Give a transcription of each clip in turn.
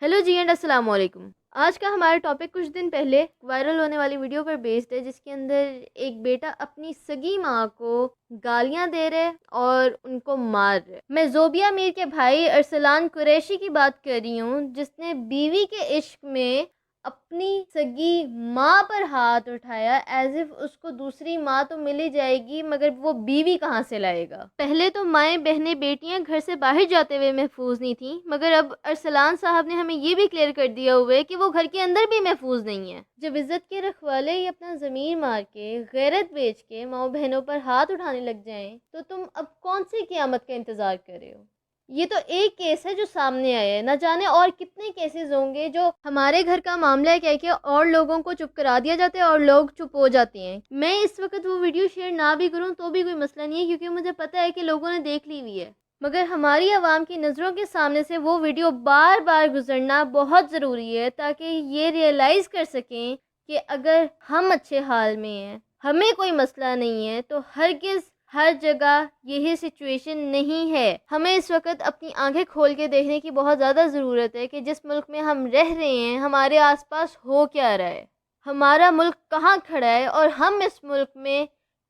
Hello ji and अस्सलाम वालेकुम। आज का हमारा टॉपिक कुछ दिन पहले वायरल होने वाली वीडियो पर बेस्ड है, जिसके अंदर एक बेटा अपनी सगी माँ को गालियां दे रहे और उनको मार रहे। मैं जोबिया मीर के भाई अरसलान कुरैशी की बात कर रही हूँ, जिसने बीवी के इश्क में अपनी सगी माँ पर हाथ उठाया, एज इफ उसको दूसरी माँ तो मिल ही जाएगी, मगर वो बीवी कहाँ से लाएगा। पहले तो माएँ बहनें बेटियां घर से बाहर जाते हुए महफूज नहीं थी, मगर अब अरसलान साहब ने हमें ये भी क्लियर कर दिया हुआ है कि वो घर के अंदर भी महफूज नहीं है। जब इज्जत के रखवाले ही अपना ज़मीर मार के गैरत बेच के माँ बहनों पर हाथ उठाने लग जाएं, तो तुम अब कौन सी क़यामत का इंतज़ार कर रहे हो। ये तो एक केस है जो सामने आया है, न जाने और कितने केसेस होंगे जो हमारे घर का मामला है कह के और लोगों को चुप करा दिया जाता है और लोग चुप हो जाते हैं। मैं इस वक्त वो वीडियो शेयर ना भी करूं तो भी कोई मसला नहीं है, क्योंकि मुझे पता है कि लोगों ने देख ली हुई है, मगर हमारी आवाम की नज़रों के सामने से वो वीडियो बार बार गुजरना बहुत ज़रूरी है, ताकि ये रियलाइज़ कर सकें कि अगर हम अच्छे हाल में हैं, हमें कोई मसला नहीं है, तो हरगिज़ हर जगह यही सिचुएशन नहीं है। हमें इस वक्त अपनी आंखें खोल के देखने की बहुत ज़्यादा ज़रूरत है कि जिस मुल्क में हम रह रहे हैं हमारे आसपास हो क्या रहा है, हमारा मुल्क कहाँ खड़ा है और हम इस मुल्क में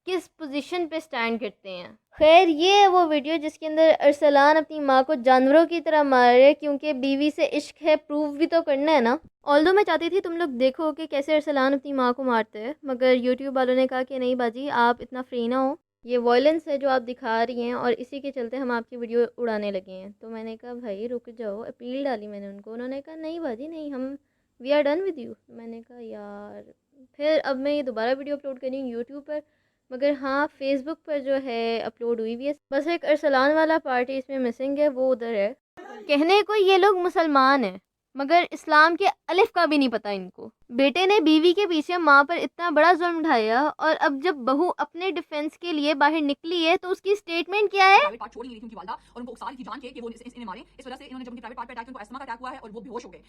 किस पोजीशन पे स्टैंड करते हैं। खैर, ये है वो वीडियो जिसके अंदर अरसलान अपनी माँ को जानवरों की तरह मार रहे, क्योंकि बीवी से इश्क है, प्रूव भी तो करना है ना। ऑल्दो मैं चाहती थी तुम लोग देखो कि कैसे अरसलान अपनी माँ को मारते हैं, मगर यूट्यूब वालों ने कहा कि नहीं बाजी, आप इतना फ्री ना हो, ये वॉयलेंस है जो आप दिखा रही हैं और इसी के चलते हम आपकी वीडियो उड़ाने लगे हैं। तो मैंने कहा भाई रुक जाओ, अपील डाली मैंने उनको, उन्होंने कहा नहीं बाजी नहीं, हम we are done with you. मैंने कहा यार, फिर अब मैं ये दोबारा वीडियो अपलोड करी हूँ यूट्यूब पर, मगर हाँ फेसबुक पर जो है अपलोड हुई भी है। बस एक अरसलान वाला पार्टी इसमें मिसिंग है, वो उधर है। कहने को ये लोग मुसलमान हैं, मगर इस्लाम के अलिफ का भी नहीं पता इनको। बेटे ने बीवी के पीछे माँ पर इतना बड़ा जुल्म ढाया, और अब जब बहू अपने डिफेंस के लिए बाहर निकली है तो उसकी स्टेटमेंट क्या है। प्राइवेट पार्ट छोड़ नहीं रही थी उनकी वालदा, और उनको उकसा रही थी जान के कि वो इन्हें मारे। इस वजह से इन्होंने जब उनके प्राइवेट पार्ट पे अटैक किया, उनको अस्थमा का अटैक हुआ है और वो बेहोश हो गए।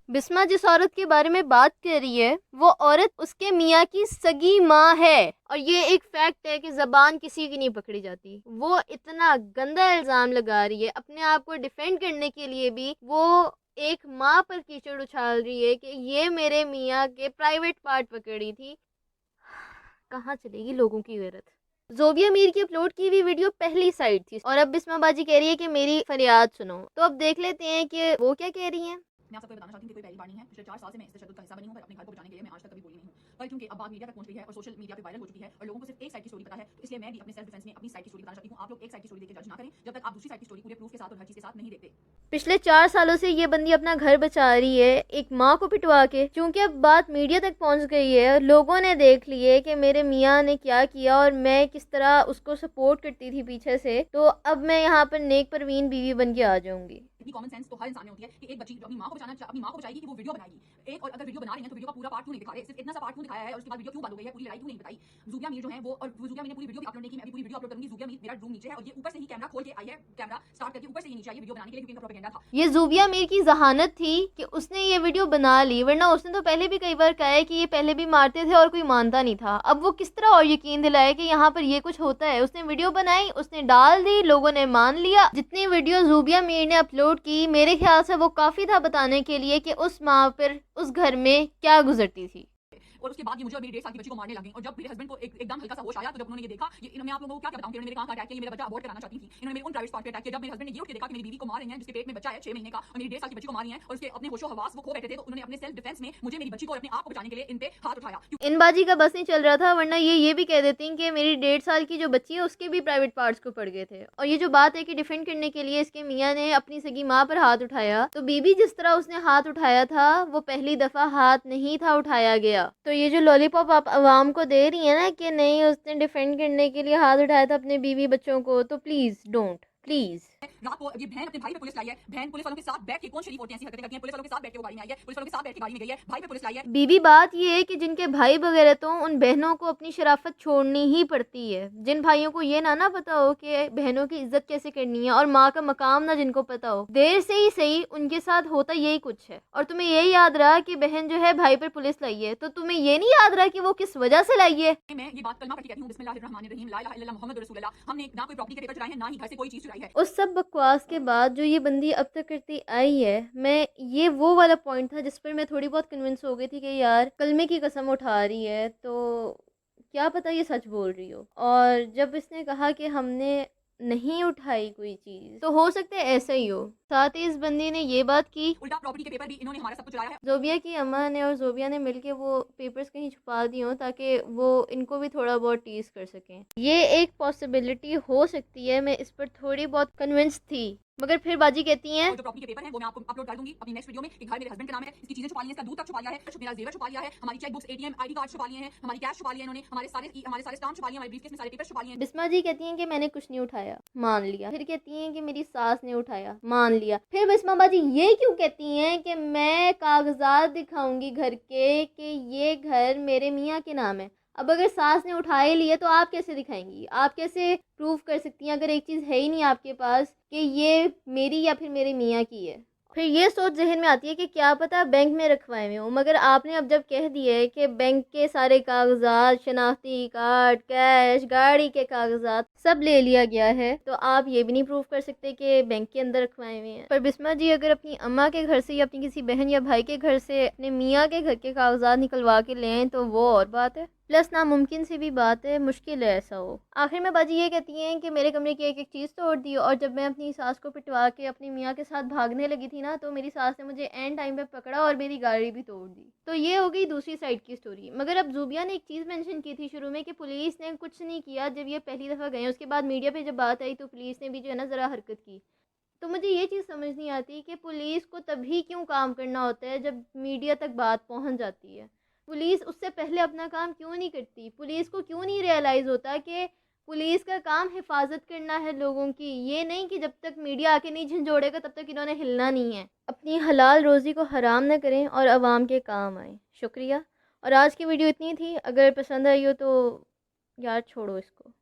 बिस्मा जिस औरत के बारे में बात कर रही है, वो औरत उसके मियाँ की सगी माँ है, और ये एक फैक्ट है कि ज़बान किसी की नहीं पकड़ी जाती। वो इतना गंदा इल्ज़ाम लगा रही है, अपने आप को डिफेंड करने के लिए भी वो एक माँ पर कीचड़ उछाल रही है कि ये मेरे मियाँ के प्राइवेट पार्ट पकड़ी थी। कहाँ चलेगी लोगों की गैरत। जोबिया मीर की अपलोड की हुई वीडियो पहली साइड थी, और अब बिस्मा बाजी कह रही है कि मेरी फरियाद सुनो। तो अब देख लेते हैं कि वो क्या कह रही हैं। मैं आप सबको बताना चाहती हूँ कि कोई पहली बार नहीं है। पिछले 4 साल से मैं इस तशद्दुद का हिस्सा बनी हूँ, पर अपने घर को बचाने के लिए मैं आज तक कभी बोली नहीं हूँ। पर क्योंकि अब बात मीडिया तक पहुंच गई है और सोशल मीडिया पे वायरल हो चुकी है और लोगों को सिर्फ एक साइड की स्टोरी पता है, तो इसलिए मैं भी अपने सेल्फ डिफेंस में अपनी साइड की स्टोरी बताना चाहती हूँ। आप लोग एक साइड की स्टोरी देख के जज ना करें जब तक आप दूसरी साइड की स्टोरी पूरे प्रूफ के साथ और हर चीज के साथ नहीं देखते। पिछले 4 सालों से ये बंदी अपना घर बचा रही है एक माँ को पिटवा के। क्योंकि अब बात मीडिया तक पहुंच गई है, लोगों ने देख लिए कि मेरे मियाँ ने क्या किया और मैं किस तरह उसको सपोर्ट करती थी पीछे से, तो अब मैं यहाँ पर नेक परवीन बीवी बन के आ जाऊंगी। इतनी कॉमन सेंस तो हर इंसान में होती है कि एक बच्ची जो अपनी माँ को अपनी माँ को बचाएगी कि वो वीडियो बनाएगी एक, और अगर वीडियो बना रही है तो वीडियो का पूरा पार्ट क्यों नहीं दिखा रहे, सिर्फ इतना सा पार्ट क्यों दिखाया है और उसके बाद वीडियो क्यों बंद हो गई है, पूरी लड़ाई क्यों नहीं बताई। ज़ुबिया मीर जो है वो, और ज़ुबिया मीर ने पूरी वीडियो भी अपलोड नहीं की, मैं अभी पूरी वीडियो अपलोड करूंगी। ज़ुबिया मीर, मेरा रूम नीचे है और ये ऊपर से ही कैमरा खोल के आई है, कैमरा स्टार्ट करके ऊपर से ही नीचे आई है वीडियो बनाने के लिए, क्योंकि इनका प्रोपेगेंडा था। ये ज़ुबिया मीर की जहानत थी कि उसने ये वीडियो बना ली, वरना उसने तो पहले भी कई बार कहा है कि ये पहले भी मारते थे और कोई मानता नहीं था। अब वो किस तरह और यकीन दिलाए कि यहाँ पर ये कुछ होता है। उसने वीडियो बनाई, उसने डाल दी, लोगों ने मान लिया। जितनी वीडियो ज़ुबिया मीर ने अपलोड की, मेरे ख्याल से वो काफ़ी था बताने के लिए कि उस माँ पर उस घर में क्या गुजरती थी। और उसके बाद ये मुझे और मेरी 1.5 साल की बच्ची को मारने लगी, और जब मेरे हस्बैंड को एकदम हल्का सा होश आया, तो जब उन्होंने ये देखा, ये मैं आप लोगों को क्या बताऊं कि इन्होंने मेरे कहां अटैक किया, ये मेरा बच्चा अबॉर्ट कराना चाहती थी, इन्होंने मेरे उन प्राइवेट पार्ट पे अटैक किया। जब मेरे हस्बैंड ने ये उठ के देखा कि मेरी बीवी को मार रही हैं जिसके पेट में बच्चा है 6 महीने का, और मेरी 1.5 साल की बच्ची को मार रही हैं और उसके अपने होशो हवास वो खो बैठे थे, तो उन्होंने अपने सेल्फ डिफेंस में मुझे, मेरी बच्ची को और अपने आप को बचाने के लिए इन पे हाथ उठाया। इन बाजी का बस नहीं चल रहा था, वरना ये भी कह देती कि मेरी 1.5 साल की जो बच्ची है उसके भी प्राइवेट पार्ट्स को पड़ गए थे। और ये जो बात है कि डिफेंड करने के लिए इसके मियाँ ने अपनी सगी माँ पर हाथ उठाया, तो बीबी जिस तरह उसने हाथ उठाया था वो पहली दफ़ा हाथ नहीं था उठाया गया। तो ये जो लॉलीपॉप आप आवाम को दे रही है ना कि नहीं उसने डिफेंड करने के लिए हाथ उठाया था अपने बीवी बच्चों को, तो प्लीज़ डोंट, प्लीज़। रात को ये बहन अपने भाई पे पुलिस लाई है, बहन पुलिस वालों के साथ बैठ के, कौन शरीफ औरतें ऐसी हरकतें करती हैं, पुलिस वालों के साथ बैठ के वो गाड़ी में आई है, पुलिस वालों के साथ बैठ के गाड़ी में गई है, भाई पे पुलिस लाई है। बीबी बात ये है कि जिनके भाई वगैरह, तो उन बहनों को अपनी शराफत छोड़नी ही पड़ती है। जिन भाइयों को ये ना पता हो कि बहनों की इज्जत कैसे करनी है और माँ का मकाम ना जिनको पता हो, देर से ही सही उनके साथ होता यही कुछ है। और तुम्हें यही याद रहा कि बहन जो है भाई पर पुलिस लाई है, तो तुम्हें ये नहीं याद रहा कि वो किस वजह से लाई है। मैं ये बात कलमा पढ़ के कहती हूं, बिस्मिल्लाहिर्रहमानिर्रहीम, ला इलाहा इल्लल्लाह मुहम्मदुर रसूलुल्लाह। हमने ना कोई प्रॉपर्टी के पेपर चुराए हैं, ना ही घर से कोई चीज चुराई है। उस सब सब बकवास के बाद जो ये बंदी अब तक करती आई है, मैं ये वो वाला पॉइंट था जिस पर मैं थोड़ी बहुत कन्विंस हो गई थी कि यार कलमे की कसम उठा रही है तो क्या पता ये सच बोल रही हो। और जब इसने कहा कि हमने नहीं उठाई कोई चीज़, तो हो सकता है ऐसा ही हो। साथ ही इस बंदी ने ये बात की, उल्टा प्रॉपर्टी के पेपर भी इन्होंने हमारा सब कुछ चुराया है। जोबिया की अम्मा ने और जोबिया ने मिलके वो पेपर्स कहीं छुपा दिए हों ताकि वो इनको भी थोड़ा बहुत टीज कर सकें। ये एक पॉसिबिलिटी हो सकती है, मैं इस पर थोड़ी बहुत कन्विंस थी। मगर फिर बाजी कहती हैं, और जो प्रॉपर्टी के पेपर हैं वो मैं आपको अपलोड कर दूंगी अपनी नेक्स्ट वीडियो में कि घर मेरे हस्बैंड के नाम है, इसकी चीजें छुपा ली हैं, इसका दूध तक छुपा लिया है, मेरा जेवर छुपा लिया है, हमारी cheque books, ATM, ID card छुपा लिए हैं, हमारी कैश छुपा लिया है इन्होंने, हमारे सारे स्टाम्प छुपा लिए, हमारे ब्रीफकेस में सारे पेपर्स छुपा लिए हैं। बिस्मा जी कहती हैं कि मैंने कुछ नहीं उठाया, मान लिया। फिर कहती हैं कि मेरी सास ने उठाया, मान लिया। फिर बिस्मा बाजी ये क्यों कहती हैं कि मैं कागजात दिखाऊंगी घर के कि ये घर मेरे मियाँ के नाम है। अब अगर सास ने उठा ही लिया तो आप कैसे दिखाएंगी, आप कैसे प्रूव कर सकती हैं अगर एक चीज़ है ही नहीं आपके पास कि ये मेरी या फिर मेरे मियाँ की है। फिर ये सोच जहन में आती है कि क्या पता बैंक में रखवाए हुए हों, मगर आपने अब जब कह दिया है कि बैंक के सारे कागजात, शनाख्ती कार्ड, कैश, गाड़ी के कागजात सब ले लिया गया है, तो आप ये भी नहीं प्रूव कर सकते कि बैंक के अंदर रखवाए हुए हैं। पर बिस्मा जी अगर अपनी अम्मा के घर से या अपनी किसी बहन या भाई के घर से अपने मियाँ के घर के कागजात निकलवा के लें तो वो और बात है। प्लस नामुमकिन सी भी बात है, मुश्किल है ऐसा हो। आखिर में बाजी ये कहती हैं कि मेरे कमरे की एक एक चीज़ तोड़ दी, और जब मैं अपनी सास को पिटवा के अपनी मियाँ के साथ भागने लगी थी ना, तो मेरी सास ने मुझे एंड टाइम पे पकड़ा और मेरी गाड़ी भी तोड़ दी। तो ये हो गई दूसरी साइड की स्टोरी। मगर अब ज़ूबिया ने एक चीज़ मेंशन की थी शुरू में कि पुलिस ने कुछ नहीं किया जब ये पहली दफ़ा गए। उसके बाद मीडिया पर जब बात आई तो पुलिस ने भी जो है ना ज़रा हरकत की। तो मुझे ये चीज़ समझ नहीं आती कि पुलिस को तभी क्यों काम करना होता है जब मीडिया तक बात पहुंच जाती है। पुलिस उससे पहले अपना काम क्यों नहीं करती? पुलिस को क्यों नहीं रियलाइज़ होता कि पुलिस का काम हिफाजत करना है लोगों की, ये नहीं कि जब तक मीडिया आके नहीं झंझोड़ेगा तब तक इन्होंने हिलना नहीं है। अपनी हलाल रोज़ी को हराम ना करें और आवाम के काम आएँ। शुक्रिया। और आज की वीडियो इतनी थी, अगर पसंद आई हो तो यार छोड़ो इसको।